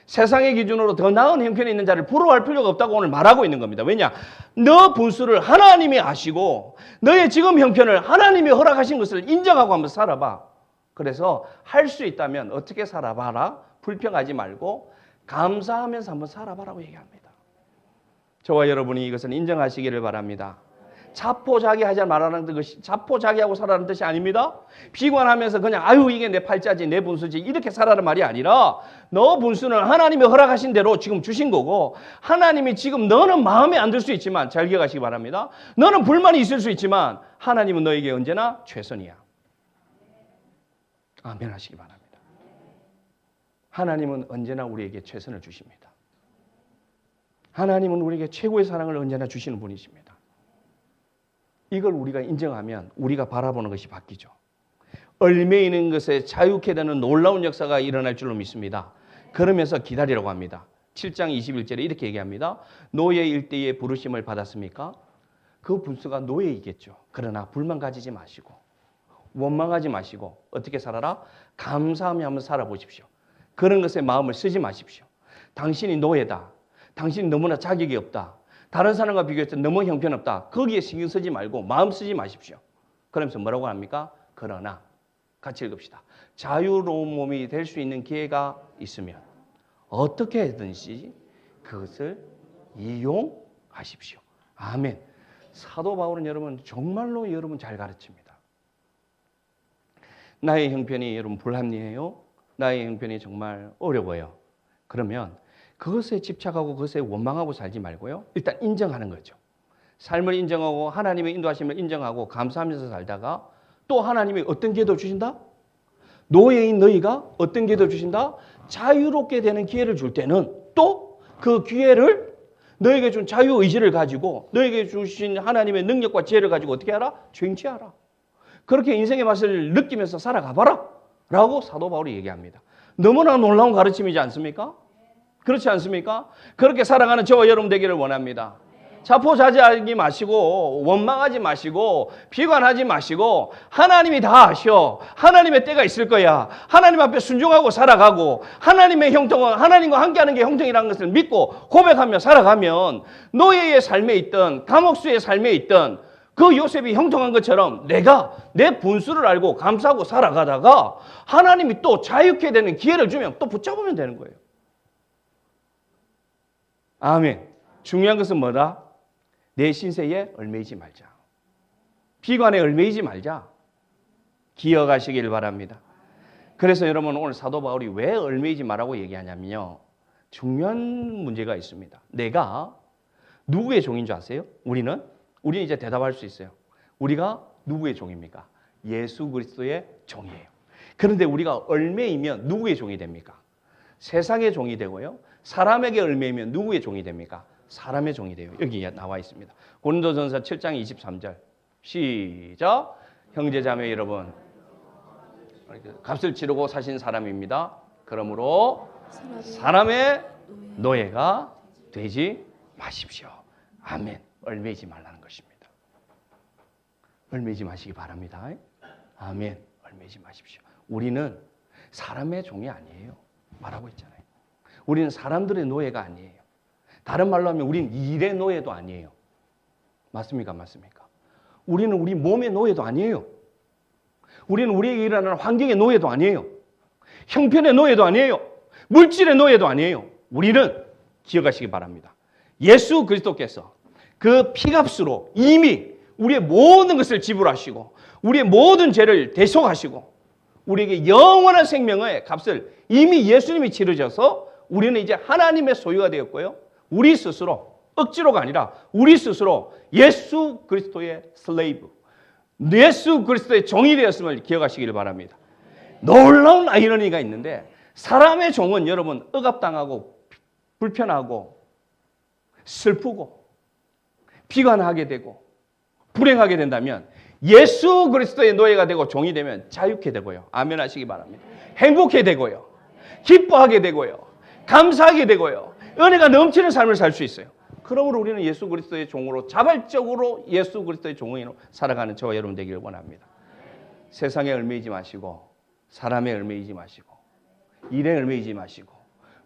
세상의 기준으로 더 나은 형편에 있는 자를 부러워할 필요가 없다고 오늘 말하고 있는 겁니다. 왜냐? 너 분수를 하나님이 아시고 너의 지금 형편을 하나님이 허락하신 것을 인정하고 한번 살아봐. 그래서 할 수 있다면 어떻게 살아봐라. 불평하지 말고 감사하면서 한번 살아봐라고 얘기합니다. 저와 여러분이 이것을 인정하시기를 바랍니다. 자포자기하지 말라는 것이 자포자기하고 살아라는 뜻이 아닙니다. 비관하면서 그냥 아유 이게 내 팔자지 내 분수지 이렇게 살아라는 말이 아니라 너 분수는 하나님이 허락하신 대로 지금 주신 거고 하나님이 지금 너는 마음에 안 들 수 있지만 잘 기억하시기 바랍니다. 너는 불만이 있을 수 있지만 하나님은 너에게 언제나 최선이야. 아멘 하시기 바랍니다. 하나님은 언제나 우리에게 최선을 주십니다. 하나님은 우리에게 최고의 사랑을 언제나 주시는 분이십니다. 이걸 우리가 인정하면 우리가 바라보는 것이 바뀌죠. 얽매이는 것에 자유케 되는 놀라운 역사가 일어날 줄로 믿습니다. 그러면서 기다리라고 합니다. 7장 21절에 이렇게 얘기합니다. 노예일 때에 부르심을 받았습니까? 그 분수가 노예이겠죠. 그러나 불만 가지지 마시고 원망하지 마시고 어떻게 살아라? 감사하며 한번 살아보십시오. 그런 것에 마음을 쓰지 마십시오. 당신이 노예다. 당신이 너무나 자격이 없다. 다른 사람과 비교해서 너무 형편없다. 거기에 신경 쓰지 말고 마음 쓰지 마십시오. 그러면서 뭐라고 합니까? 그러나 같이 읽읍시다. 자유로운 몸이 될 수 있는 기회가 있으면 어떻게 하든지 그것을 이용하십시오. 아멘. 사도 바울은 여러분 정말로 여러분 잘 가르칩니다. 나의 형편이 여러분 불합리해요. 나의 형편이 정말 어려워요. 그러면 그것에 집착하고 그것에 원망하고 살지 말고요. 일단 인정하는 거죠. 삶을 인정하고 하나님의 인도하심을 인정하고 감사하면서 살다가 또 하나님이 어떤 기회도 주신다? 노예인 너희가 어떤 기회도 주신다? 자유롭게 되는 기회를 줄 때는 또 그 기회를 너에게 준 자유의지를 가지고 너에게 주신 하나님의 능력과 지혜를 가지고 어떻게 하라? 쟁취하라. 그렇게 인생의 맛을 느끼면서 살아가봐라 라고 사도 바울이 얘기합니다. 너무나 놀라운 가르침이지 않습니까? 그렇지 않습니까? 그렇게 살아가는 저와 여러분 되기를 원합니다. 자포자기하지 마시고 원망하지 마시고 비관하지 마시고 하나님이 다 아셔. 하나님의 때가 있을 거야. 하나님 앞에 순종하고 살아가고 하나님의 형통은 하나님과 함께하는 게 형통이라는 것을 믿고 고백하며 살아가면 노예의 삶에 있던 감옥수의 삶에 있던 그 요셉이 형통한 것처럼 내가 내 분수를 알고 감사하고 살아가다가 하나님이 또 자유케 되는 기회를 주면 또 붙잡으면 되는 거예요. 아멘. 중요한 것은 뭐다? 내 신세에 얽매이지 말자. 비관에 얽매이지 말자. 기억하시길 바랍니다. 그래서 여러분 오늘 사도 바울이 왜 얽매이지 말라고 얘기하냐면요. 중요한 문제가 있습니다. 내가 누구의 종인 줄 아세요? 우리는 이제 대답할 수 있어요. 우리가 누구의 종입니까? 예수 그리스도의 종이에요. 그런데 우리가 얽매이면 누구의 종이 됩니까? 세상의 종이 되고요. 사람에게 얽매이면 누구의 종이 됩니까? 사람의 종이 돼요. 여기 나와 있습니다. 고린도전서 7장 23절 시작. 형제자매 여러분 값을 치르고 사신 사람입니다. 그러므로 사람의 노예가 되지 마십시오. 아멘. 얽매이지 말라는 것입니다. 얽매이지 마시기 바랍니다. 아멘. 얽매이지 마십시오. 우리는 사람의 종이 아니에요. 말하고 있잖아요. 우리는 사람들의 노예가 아니에요. 다른 말로 하면 우리는 일의 노예도 아니에요. 맞습니까? 맞습니까? 우리는 우리 몸의 노예도 아니에요. 우리는 우리에게 일어나는 환경의 노예도 아니에요. 형편의 노예도 아니에요. 물질의 노예도 아니에요. 우리는 기억하시기 바랍니다. 예수 그리스도께서 그 피값으로 이미 우리의 모든 것을 지불하시고 우리의 모든 죄를 대속하시고 우리에게 영원한 생명의 값을 이미 예수님이 치르셔서 우리는 이제 하나님의 소유가 되었고요. 우리 스스로 억지로가 아니라 우리 스스로 예수 그리스도의 슬레이브, 예수 그리스도의 종이 되었음을 기억하시기를 바랍니다. 놀라운 아이러니가 있는데 사람의 종은 여러분 억압당하고 불편하고 슬프고 비관하게 되고 불행하게 된다면 예수 그리스도의 노예가 되고 종이 되면 자유케 되고요. 아멘 하시기 바랍니다. 행복해 되고요. 기뻐하게 되고요. 감사하게 되고요. 은혜가 넘치는 삶을 살 수 있어요. 그러므로 우리는 예수 그리스도의 종으로 자발적으로 예수 그리스도의 종으로 살아가는 저와 여러분 되기를 원합니다. 세상에 얽매이지 마시고 사람에 얽매이지 마시고 일에 얽매이지 마시고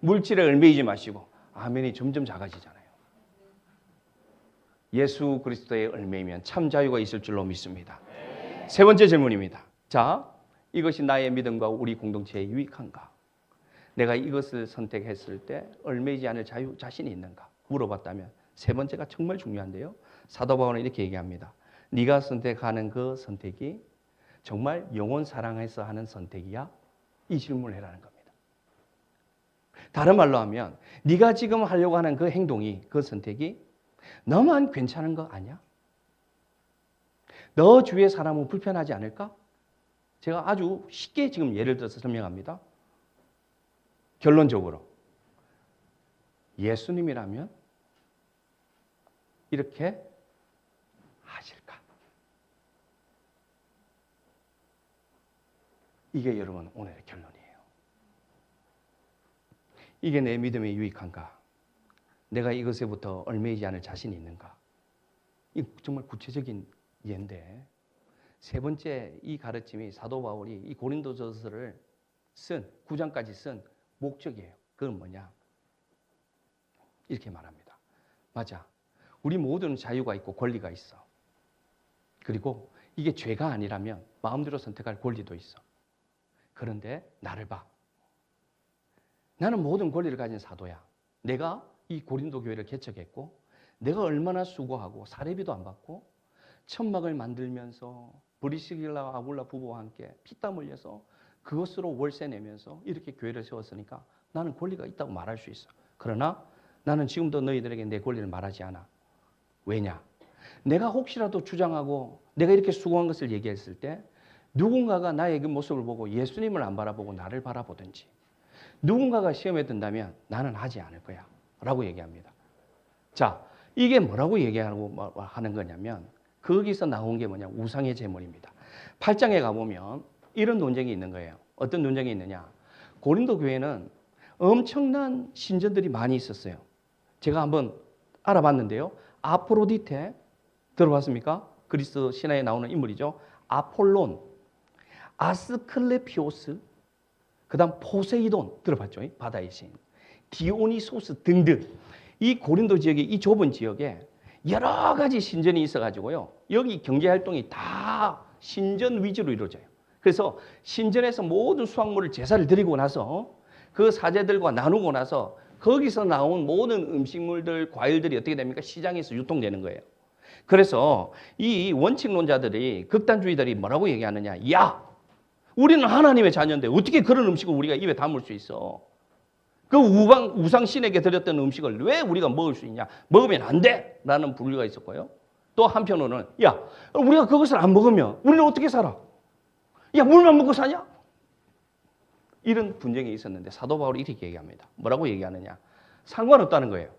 물질에 얽매이지 마시고 아멘이 점점 작아지잖아요. 예수 그리스도에 얽매이면 참 자유가 있을 줄로 믿습니다. 세 번째 질문입니다. 자, 이것이 나의 믿음과 우리 공동체에 유익한가? 내가 이것을 선택했을 때 얽매이지 않을 자신이 있는가? 물어봤다면 세 번째가 정말 중요한데요. 사도 바울은 이렇게 얘기합니다. 네가 선택하는 그 선택이 정말 영혼 사랑해서 하는 선택이야? 이 질문을 해라는 겁니다. 다른 말로 하면 네가 지금 하려고 하는 그 행동이, 그 선택이 너만 괜찮은 거 아니야? 너 주위의 사람은 불편하지 않을까? 제가 아주 쉽게 지금 예를 들어서 설명합니다. 결론적으로 예수님이라면 이렇게 하실까? 이게 여러분 오늘의 결론이에요. 이게 내 믿음에 유익한가? 내가 이것에부터 얽매이지 않을 자신이 있는가? 이 정말 구체적인 예인데 세 번째 이 가르침이 사도 바울이 이 고린도전서를 쓴 9장까지 쓴 목적이에요. 그건 뭐냐? 이렇게 말합니다. 맞아. 우리 모두는 자유가 있고 권리가 있어. 그리고 이게 죄가 아니라면 마음대로 선택할 권리도 있어. 그런데 나를 봐. 나는 모든 권리를 가진 사도야. 내가 이 고린도 교회를 개척했고 내가 얼마나 수고하고 사례비도 안 받고 천막을 만들면서 브리스길라 아굴라 부부와 함께 피땀 흘려서 그것으로 월세 내면서 이렇게 교회를 세웠으니까 나는 권리가 있다고 말할 수 있어. 그러나 나는 지금도 너희들에게 내 권리를 말하지 않아. 왜냐? 내가 혹시라도 주장하고 내가 이렇게 수고한 것을 얘기했을 때 누군가가 나의 그 모습을 보고 예수님을 안 바라보고 나를 바라보든지 누군가가 시험에 든다면 나는 하지 않을 거야 라고 얘기합니다. 자, 이게 뭐라고 얘기하고 하는 거냐면 거기서 나온 게 뭐냐? 우상의 제물입니다. 8장에 가보면 이런 논쟁이 있는 거예요. 어떤 논쟁이 있느냐? 고린도 교회는 엄청난 신전들이 많이 있었어요. 제가 한번 알아봤는데요. 아프로디테 들어봤습니까? 그리스 신화에 나오는 인물이죠. 아폴론, 아스클레피오스, 그 다음 포세이돈 들어봤죠? 바다의 신, 디오니소스 등등. 이 고린도 지역의 이 좁은 지역에 여러 가지 신전이 있어가지고요. 여기 경제활동이 다 신전 위주로 이루어져요. 그래서 신전에서 모든 수확물을 제사를 드리고 나서 그 사제들과 나누고 나서 거기서 나온 모든 음식물들, 과일들이 어떻게 됩니까? 시장에서 유통되는 거예요. 그래서 이 원칙론자들이, 극단주의들이 뭐라고 얘기하느냐? 야, 우리는 하나님의 자녀인데 어떻게 그런 음식을 우리가 입에 담을 수 있어? 그 우상신에게 드렸던 음식을 왜 우리가 먹을 수 있냐? 먹으면 안 돼! 라는 분류가 있었고요. 또 한편으로는 야, 우리가 그것을 안 먹으면 우리는 어떻게 살아? 야, 물만 먹고 사냐? 이런 분쟁이 있었는데 사도 바울이 이렇게 얘기합니다. 뭐라고 얘기하느냐? 상관없다는 거예요.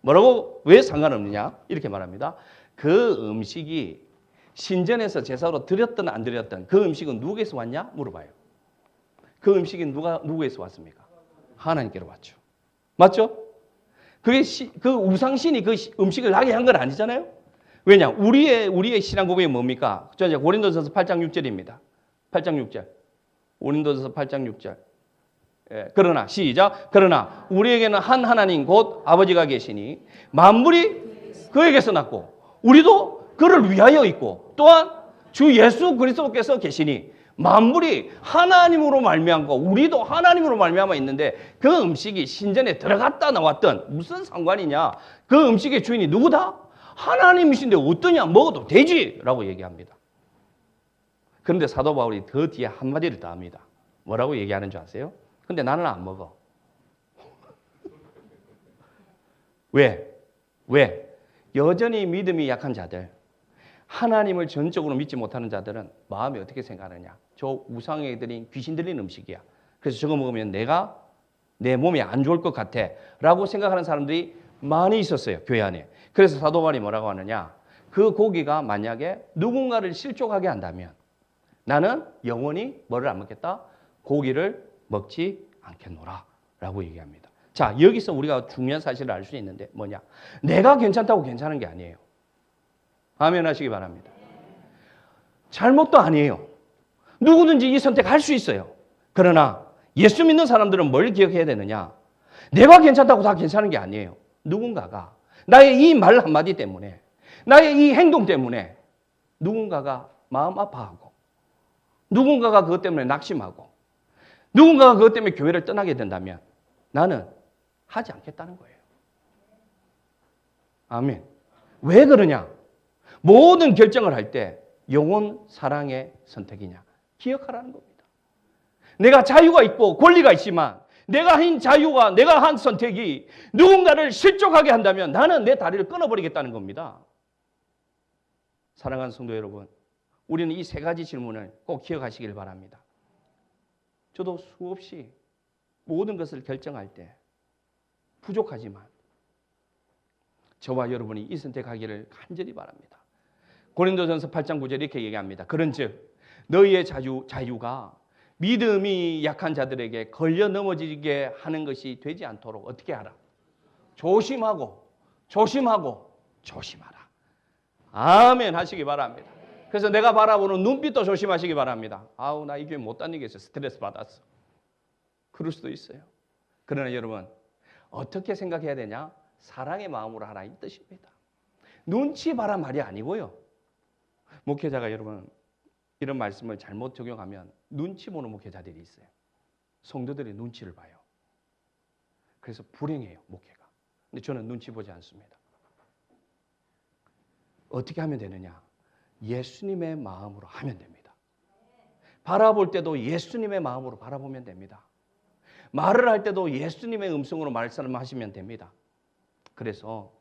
뭐라고? 왜 상관없느냐? 이렇게 말합니다. 그 음식이 신전에서 제사로 드렸든 안 드렸든 그 음식은 누구에서 왔냐? 물어봐요. 그 음식이 누구에서 왔습니까? 하나님께로 왔죠. 맞죠? 그게 그 우상신이 그 음식을 나게 한 건 아니잖아요. 왜냐? 우리의 신앙 고백이 뭡니까? 저 이제 고린도전서 8장 6절입니다. 8장 6절. 고린도전서 8장 6절. 예, 그러나 시작. 그러나 우리에게는 한 하나님 곧 아버지가 계시니 만물이 그에게서 났고 우리도 그를 위하여 있고 또한 주 예수 그리스도께서 계시니 만물이 하나님으로 말미암고 우리도 하나님으로 말미암아 있는데 그 음식이 신전에 들어갔다 나왔던 무슨 상관이냐? 그 음식의 주인이 누구다? 하나님이신데 어떠냐? 먹어도 되지! 라고 얘기합니다. 그런데 사도 바울이 더 뒤에 한마디를 더 합니다. 뭐라고 얘기하는 줄 아세요? 근데 나는 안 먹어. 왜? 왜? 여전히 믿음이 약한 자들, 하나님을 전적으로 믿지 못하는 자들은 마음이 어떻게 생각하느냐? 저 우상에 드린 귀신 들린 음식이야. 그래서 저거 먹으면 내 몸이 안 좋을 것 같아 라고 생각하는 사람들이 많이 있었어요, 교회 안에. 그래서 사도 바울이 뭐라고 하느냐? 그 고기가 만약에 누군가를 실족하게 한다면 나는 영원히 뭐를 안 먹겠다? 고기를 먹지 않겠노라 라고 얘기합니다. 자, 여기서 우리가 중요한 사실을 알 수 있는데 뭐냐? 내가 괜찮다고 괜찮은 게 아니에요. 아멘 하시기 바랍니다. 잘못도 아니에요. 누구든지 이 선택할 수 있어요. 그러나 예수 믿는 사람들은 뭘 기억해야 되느냐? 내가 괜찮다고 다 괜찮은 게 아니에요. 누군가가 나의 이 말 한마디 때문에, 나의 이 행동 때문에 누군가가 마음 아파하고, 누군가가 그것 때문에 낙심하고, 누군가가 그것 때문에 교회를 떠나게 된다면 나는 하지 않겠다는 거예요. 아멘. 왜 그러냐? 모든 결정을 할 때 영혼 사랑의 선택이냐? 기억하라는 겁니다. 내가 자유가 있고 권리가 있지만 내가 한 자유와 내가 한 선택이 누군가를 실족하게 한다면 나는 내 다리를 끊어버리겠다는 겁니다. 사랑하는 성도 여러분, 우리는 이 세 가지 질문을 꼭 기억하시길 바랍니다. 저도 수없이 모든 것을 결정할 때 부족하지만 저와 여러분이 이 선택하기를 간절히 바랍니다. 고린도전서 8장 9절 이렇게 얘기합니다. 그런즉 너희의 자유가 믿음이 약한 자들에게 걸려 넘어지게 하는 것이 되지 않도록 어떻게 하라? 조심하고 조심하라. 아멘 하시기 바랍니다. 그래서 내가 바라보는 눈빛도 조심하시기 바랍니다. 아우, 나 이 교회 못 다니겠어. 스트레스 받았어. 그럴 수도 있어요. 그러나 여러분, 어떻게 생각해야 되냐? 사랑의 마음으로 하라 이 뜻입니다. 눈치 봐라 말이 아니고요. 목회자가 여러분 이런 말씀을 잘못 적용하면 눈치 보는 목회자들이 있어요. 성도들이 눈치를 봐요. 그래서 불행해요, 목회가. 근데 저는 눈치 보지 않습니다. 어떻게 하면 되느냐? 예수님의 마음으로 하면 됩니다. 바라볼 때도 예수님의 마음으로 바라보면 됩니다. 말을 할 때도 예수님의 음성으로 말씀하시면 됩니다. 그래서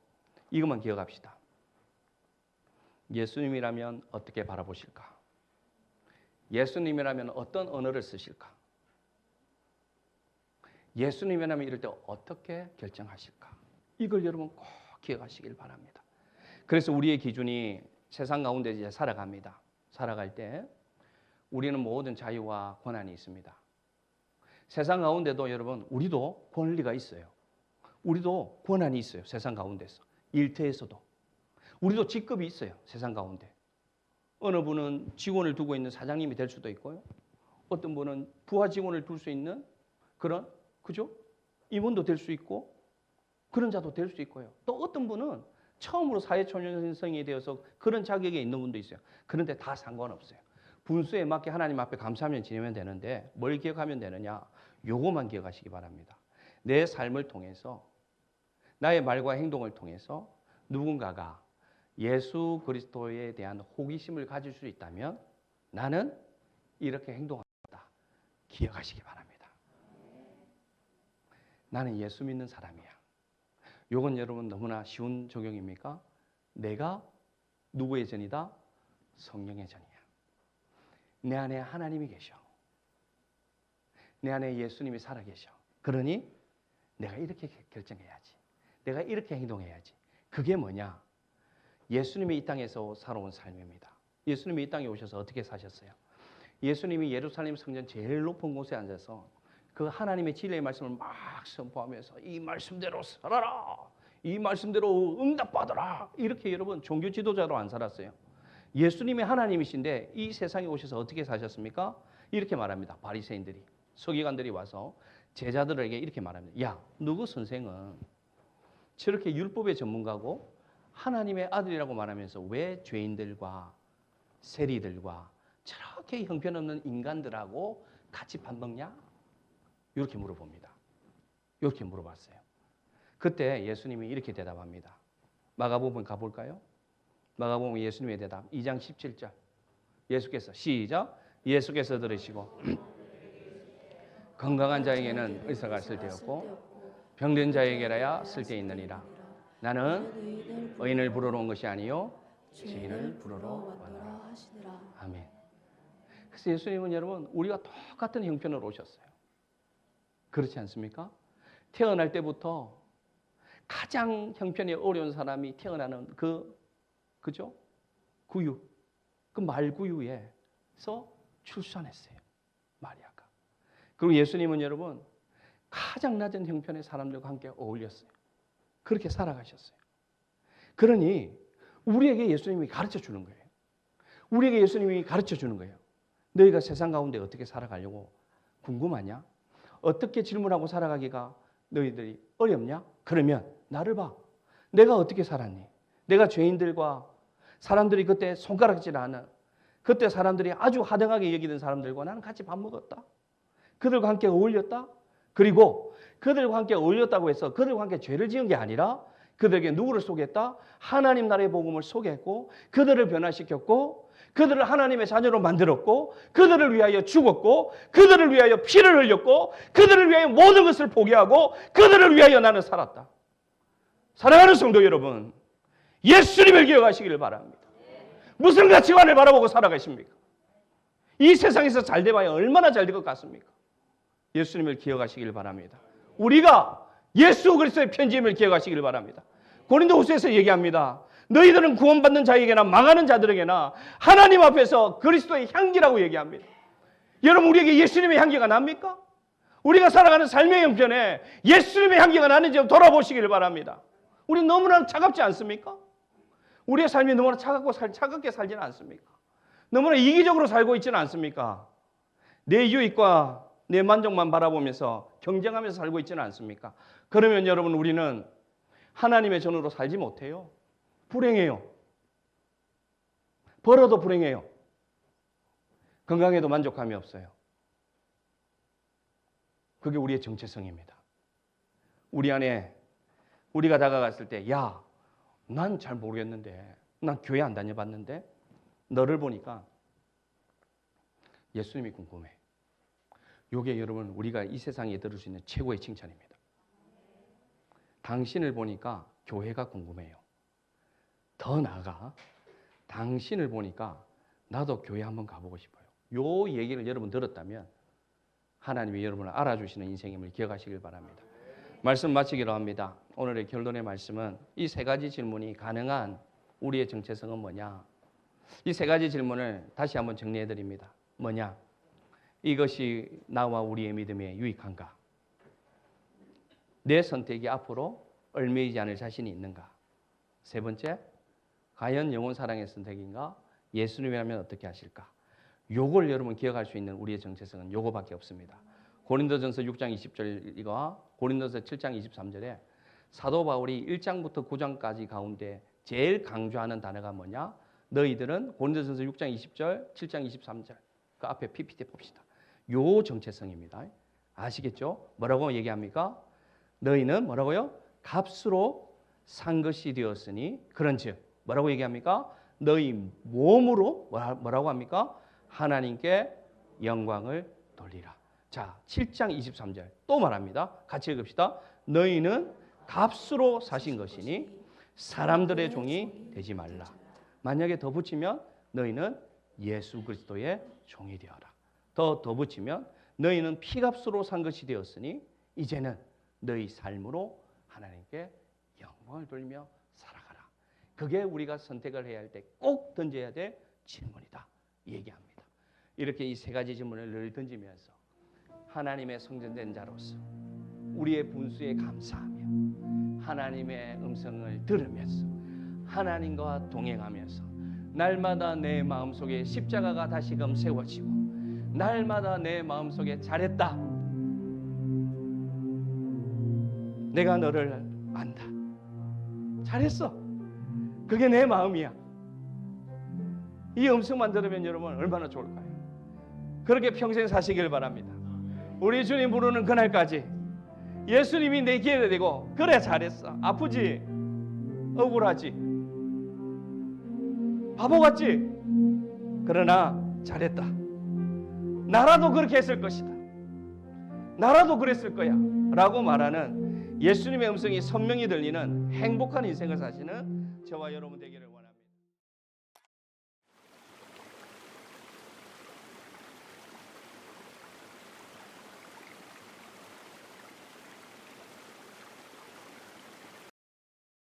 이것만 기억합시다. 예수님이라면 어떻게 바라보실까? 예수님이라면 어떤 언어를 쓰실까? 예수님이라면 이럴 때 어떻게 결정하실까? 이걸 여러분 꼭 기억하시길 바랍니다. 그래서 우리의 기준이 세상 가운데 이제 살아갑니다. 살아갈 때 우리는 모든 자유와 권한이 있습니다. 세상 가운데도 여러분 우리도 권리가 있어요. 우리도 권한이 있어요. 세상 가운데서. 일터에서도. 우리도 직급이 있어요. 세상 가운데. 어느 분은 직원을 두고 있는 사장님이 될 수도 있고요. 어떤 분은 부하 직원을 둘 수 있는 그런, 그죠? 임원도 될 수 있고 그런 자도 될 수 있고요. 또 어떤 분은 처음으로 사회초년생이 되어서 그런 자격에 있는 분도 있어요. 그런데 다 상관없어요. 분수에 맞게 하나님 앞에 감사하면 지내면 되는데 뭘 기억하면 되느냐? 요거만 기억하시기 바랍니다. 내 삶을 통해서 나의 말과 행동을 통해서 누군가가 예수 그리스도에 대한 호기심을 가질 수 있다면 나는 이렇게 행동한다. 기억하시기 바랍니다. 나는 예수 믿는 사람이야. 요건 여러분 너무나 쉬운 적용입니까? 내가 누구의 전이다? 성령의 전이야. 내 안에 하나님이 계셔. 내 안에 예수님이 살아계셔. 그러니 내가 이렇게 결정해야지. 내가 이렇게 행동해야지. 그게 뭐냐? 예수님이 이 땅에서 살아온 삶입니다. 예수님이 이 땅에 오셔서 어떻게 사셨어요? 예수님이 예루살렘 성전 제일 높은 곳에 앉아서 그 하나님의 진리의 말씀을 막 선포하면서 이 말씀대로 살아라. 이 말씀대로 응답받아라. 이렇게 여러분 종교 지도자로 안 살았어요. 예수님이 하나님이신데 이 세상에 오셔서 어떻게 사셨습니까? 이렇게 말합니다. 바리새인들이, 서기관들이 와서 제자들에게 이렇게 말합니다. 야, 너그 선생은 저렇게 율법의 전문가고 하나님의 아들이라고 말하면서 왜 죄인들과 세리들과 저렇게 형편없는 인간들하고 같이 밥 먹냐? 이렇게 물어봅니다. 이렇게 물어봤어요. 그때 예수님이 이렇게 대답합니다. 마가복음 가볼까요? 마가복음 예수님의 대답 2장 17절. 예수께서 시작. 예수께서 들으시고 건강한 자에게는 의사가 쓸데없고 병든 자에게라야 쓸데있느니라. 나는 의인을 부르러 온 것이 아니요 죄인을 부르러 왔노라. 하시니라. 아멘. 그래서 예수님은 여러분 우리가 똑같은 형편으로 오셨어요. 그렇지 않습니까? 태어날 때부터 가장 형편이 어려운 사람이 태어나는 그죠? 구유, 그 말구유에서 출산했어요. 마리아가. 그리고 예수님은 여러분 가장 낮은 형편의 사람들과 함께 어울렸어요. 그렇게 살아가셨어요. 그러니 우리에게 예수님이 가르쳐 주는 거예요. 우리에게 예수님이 가르쳐 주는 거예요. 너희가 세상 가운데 어떻게 살아가려고 궁금하냐? 어떻게 질문하고 살아가기가 너희들이 어렵냐? 그러면 나를 봐. 내가 어떻게 살았니? 내가 죄인들과 사람들이 그때 손가락질 하는 그때 사람들이 아주 하등하게 여기던 사람들과 나는 같이 밥 먹었다. 그들과 함께 어울렸다. 그리고 그들과 함께 어울렸다고 해서 그들과 함께 죄를 지은 게 아니라 그들에게 누구를 소개했다? 하나님 나라의 복음을 소개했고 그들을 변화시켰고 그들을 하나님의 자녀로 만들었고 그들을 위하여 죽었고 그들을 위하여 피를 흘렸고 그들을 위하여 모든 것을 포기하고 그들을 위하여 나는 살았다. 사랑하는 성도 여러분, 예수님을 기억하시기를 바랍니다. 무슨 가치관을 바라보고 살아가십니까? 이 세상에서 잘 돼봐야 얼마나 잘 될 것 같습니까? 예수님을 기억하시길 바랍니다. 우리가 예수 그리스도의 편지임을 기억하시길 바랍니다. 고린도후서에서 얘기합니다. 너희들은 구원받는 자에게나 망하는 자들에게나 하나님 앞에서 그리스도의 향기라고 얘기합니다. 여러분 우리에게 예수님의 향기가 납니까? 우리가 살아가는 삶의 형편에 예수님의 향기가 나는지 돌아보시길 바랍니다. 우리 너무나 차갑지 않습니까? 우리의 삶이 너무나 차갑게 살지는 않습니까? 너무나 이기적으로 살고 있지는 않습니까? 내 유익과 내 만족만 바라보면서 경쟁하면서 살고 있지는 않습니까? 그러면 여러분 우리는 하나님의 전으로 살지 못해요. 불행해요. 벌어도 불행해요. 건강에도 만족감이 없어요. 그게 우리의 정체성입니다. 우리 안에 우리가 다가갔을 때 야, 난 잘 모르겠는데 난 교회 안 다녀봤는데 너를 보니까 예수님이 궁금해. 이게 여러분 우리가 이 세상에 들을 수 있는 최고의 칭찬입니다. 당신을 보니까 교회가 궁금해요. 더 나아가 당신을 보니까 나도 교회 한번 가보고 싶어요. 요 얘기를 여러분 들었다면 하나님이 여러분을 알아주시는 인생임을 기억하시길 바랍니다. 말씀 마치기로 합니다. 오늘의 결론의 말씀은 이 세 가지 질문이 가능한 우리의 정체성은 뭐냐? 이 세 가지 질문을 다시 한번 정리해 드립니다. 뭐냐? 이것이 나와 우리의 믿음에 유익한가? 내 선택이 앞으로 얽매이지 않을 자신이 있는가? 세 번째, 과연 영혼 사랑의 선택인가? 예수님이라면 어떻게 하실까? 요걸 여러분 기억할 수 있는 우리의 정체성은 요거밖에 없습니다. 고린도전서 6장 20절과 고린도서 7장 23절에 사도 바울이 1장부터 9장까지 가운데 제일 강조하는 단어가 뭐냐? 너희들은 고린도전서 6장 20절, 7장 23절 그 앞에 PPT 봅시다. 요 정체성입니다. 아시겠죠? 뭐라고 얘기합니까? 너희는 뭐라고요? 값으로 산 것이 되었으니 그런즉 뭐라고 얘기합니까? 너희 몸으로 뭐라고 합니까? 하나님께 영광을 돌리라. 자, 7장 23절 또 말합니다. 같이 읽읍시다. 너희는 값으로 사신 것이니 사람들의 종이 되지 말라. 만약에 더 붙이면 너희는 예수 그리스도의 종이 되어라. 더 붙이면 너희는 피값으로 산 것이 되었으니 이제는 너희 삶으로 하나님께 영광을 돌리며 살아가라. 그게 우리가 선택을 해야 할 때 꼭 던져야 될 질문이다. 얘기합니다. 이렇게 이 세 가지 질문을 늘 던지면서 하나님의 성전된 자로서 우리의 분수에 감사하며 하나님의 음성을 들으면서 하나님과 동행하면서 날마다 내 마음속에 십자가가 다시금 세워지고 날마다 내 마음속에 잘했다. 내가 너를 안다. 잘했어. 그게 내 마음이야. 이 음성만 들으면 여러분 얼마나 좋을까요? 그렇게 평생 사시길 바랍니다. 우리 주님 부르는 그날까지 예수님이 내 기회가 되고 그래 잘했어. 아프지? 억울하지? 바보 같지? 그러나 잘했다. 나라도 그렇게 했을 것이다. 나라도 그랬을 거야 라고 말하는 예수님의 음성이 선명히 들리는 행복한 인생을 사시는 저와 여러분 되기를